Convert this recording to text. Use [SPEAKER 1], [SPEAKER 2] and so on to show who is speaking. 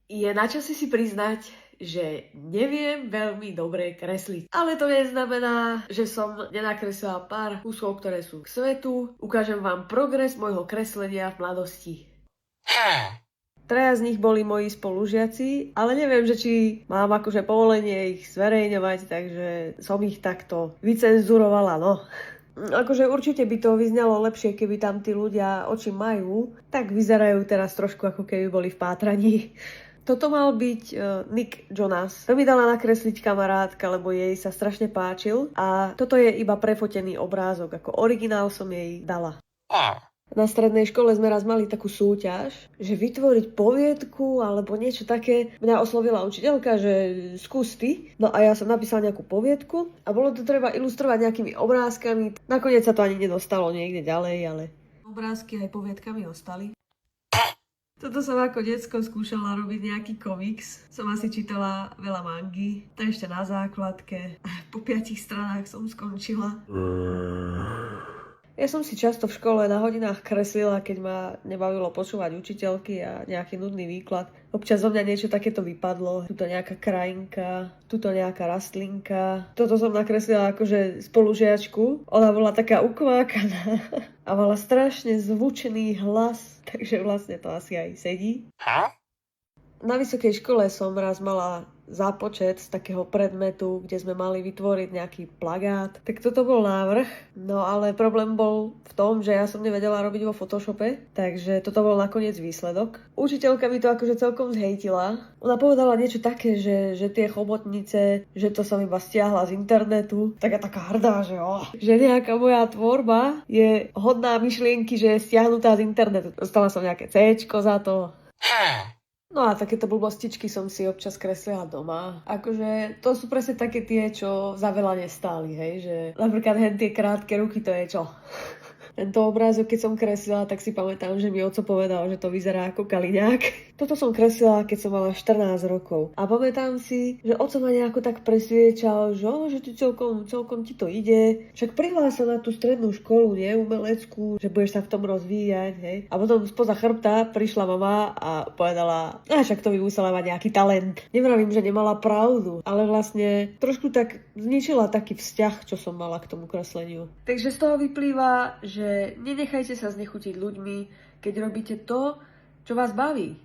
[SPEAKER 1] Je na čase si priznať, že neviem veľmi dobre kresliť. Ale to neznamená, že som nenakreslila pár kúskov, ktoré sú k svetu. Ukážem vám progres môjho kreslenia v mladosti. Traja z nich boli moji spolužiaci, ale neviem, že či mám akože povolenie ich zverejňovať, takže som ich takto vycenzurovala, no. Akože určite by to vyznelo lepšie, keby tam tí ľudia oči majú, tak vyzerajú teraz trošku ako keby boli v pátraní. Toto mal byť Nick Jonas. To mi dala nakresliť kamarátka, lebo jej sa strašne páčil a toto je iba prefotený obrázok, ako originál som jej dala. Na strednej škole sme raz mali takú súťaž, že vytvoriť poviedku alebo niečo také. Mňa oslovila učiteľka, že skús ty. No a ja som napísala nejakú poviedku a bolo to treba ilustrovať nejakými obrázkami. Nakoniec sa to ani nedostalo niekde ďalej, ale obrázky aj poviedkami ostali. Toto som ako decko skúšala robiť nejaký komiks. Som asi čítala veľa mangy. To ešte na základke. Po 5 stranách som skončila. Ja som si často v škole na hodinách kreslila, keď ma nebavilo počúvať učiteľky a nejaký nudný výklad. Občas zo mňa niečo takéto vypadlo. Tuto nejaká krajinka, tuto nejaká rastlinka. Toto som nakreslila akože spolužiačku. Ona bola taká ukvákaná a mala strašne zvučný hlas, takže vlastne to asi aj sedí. Na vysokej škole som raz mala zápočet z takého predmetu, kde sme mali vytvoriť nejaký plagát. Tak toto bol návrh, no ale problém bol v tom, že ja som nevedela robiť vo Photoshope, takže toto bol nakoniec výsledok. Učiteľka mi to akože celkom zhejtila. Ona povedala niečo také, že tie chobotnice, že to som iba stiahla z internetu. Taká hrdá, že nejaká moja tvorba je hodná myšlienky, že je stiahnutá z internetu. Dostala som nejaké C-čko za to. No a takéto blbostičky som si občas kreslila doma. Akože to sú presne také tie, čo za veľa nestáli, hej, že napríklad tie krátke ruky, to je čo? Tento obrázok, keď som kreslila, tak si pamätám, že mi oco povedal, že to vyzerá ako kaliňák. Toto som kreslila, keď som mala 14 rokov. A pamätám si, že oco ma nejako tak presviečal, že ti celkom ti to ide. Však prihlás sa na tú strednú školu, nie, umeleckú, že budeš sa v tom rozvíjať, hej. A potom spoza chrbta prišla mama a povedala, však to by musela mať nejaký talent. Nevravím, že nemala pravdu, ale vlastne trošku tak zničila taký vzťah, čo som mala k tomu kresleniu. Takže z toho vyplýva, že nenechajte sa znechutiť ľuďmi, keď robíte to, čo vás baví.